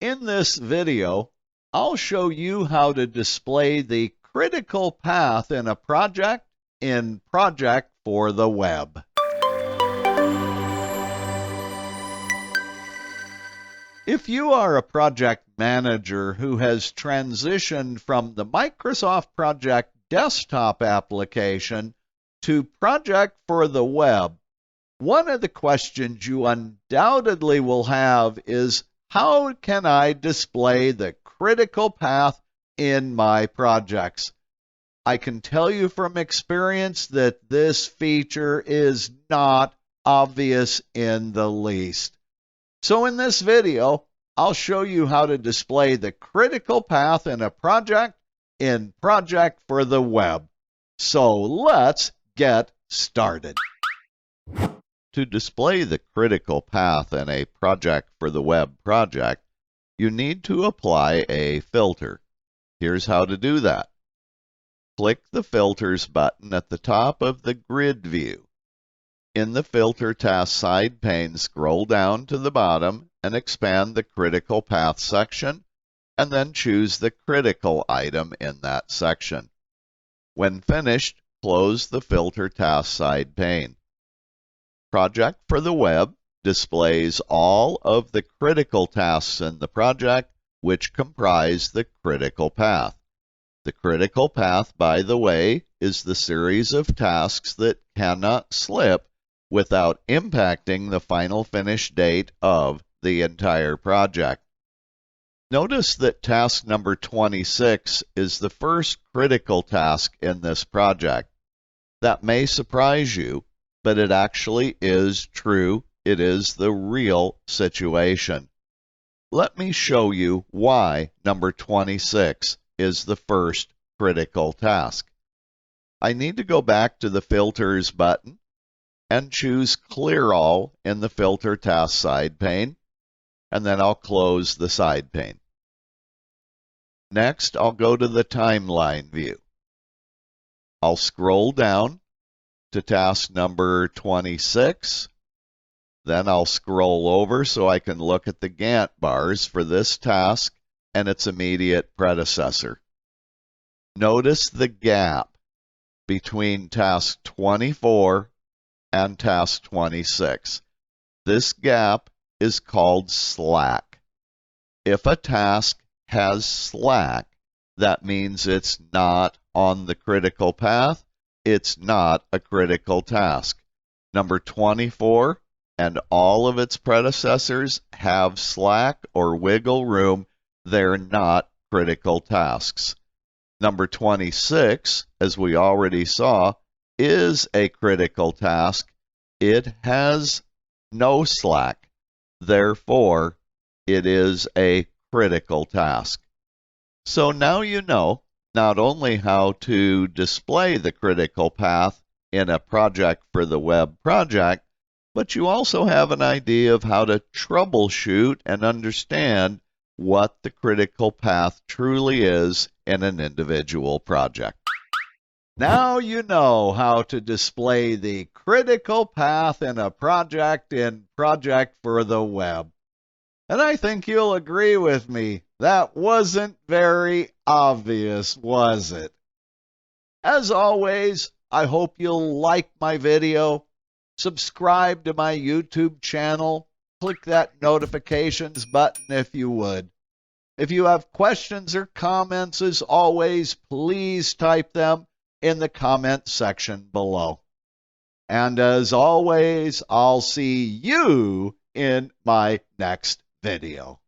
In this video, I'll show you how to display the critical path in a project in Project for the Web. If you are a project manager who has transitioned from the Microsoft Project desktop application to Project for the Web, one of the questions you undoubtedly will have is, how can I display the critical path in my projects? I can tell you from experience that this feature is not obvious in the least. So in this video, I'll show you how to display the critical path in a project in Project for the Web. So let's get started. To display the critical path in a Project for the Web project, you need to apply a filter. Here's how to do that. Click the Filters button at the top of the grid view. In the Filter Task side pane, scroll down to the bottom and expand the Critical Path section, and then choose the critical item in that section. When finished, close the Filter Task side pane. Project for the Web displays all of the critical tasks in the project which comprise the critical path. The critical path, by the way, is the series of tasks that cannot slip without impacting the final finish date of the entire project. Notice that task number 26 is the first critical task in this project. That may surprise you, but it actually is true. It is the real situation. Let me show you why number 26 is the first critical task. I need to go back to the Filters button and choose Clear All in the Filter Task side pane, and then I'll close the side pane. Next, I'll go to the Timeline view. I'll scroll down to task number 26. Then I'll scroll over so I can look at the Gantt bars for this task and its immediate predecessor. Notice the gap between task 24 and task 26. This gap is called slack. If a task has slack, that means it's not on the critical path. It's not a critical task. Number 24 and all of its predecessors have slack or wiggle room. They're not critical tasks. Number 26, as we already saw, is a critical task. It has no slack. Therefore, it is a critical task. So now you know not only how to display the critical path in a Project for the Web project, but you also have an idea of how to troubleshoot and understand what the critical path truly is in an individual project. Now you know how to display the critical path in a project in Project for the Web. And I think you'll agree with me, that wasn't very obvious, was it? As always, I hope you'll like my video, subscribe to my YouTube channel, click that notifications button if you would. If you have questions or comments, as always, please type them in the comment section below. And as always, I'll see you in my next video.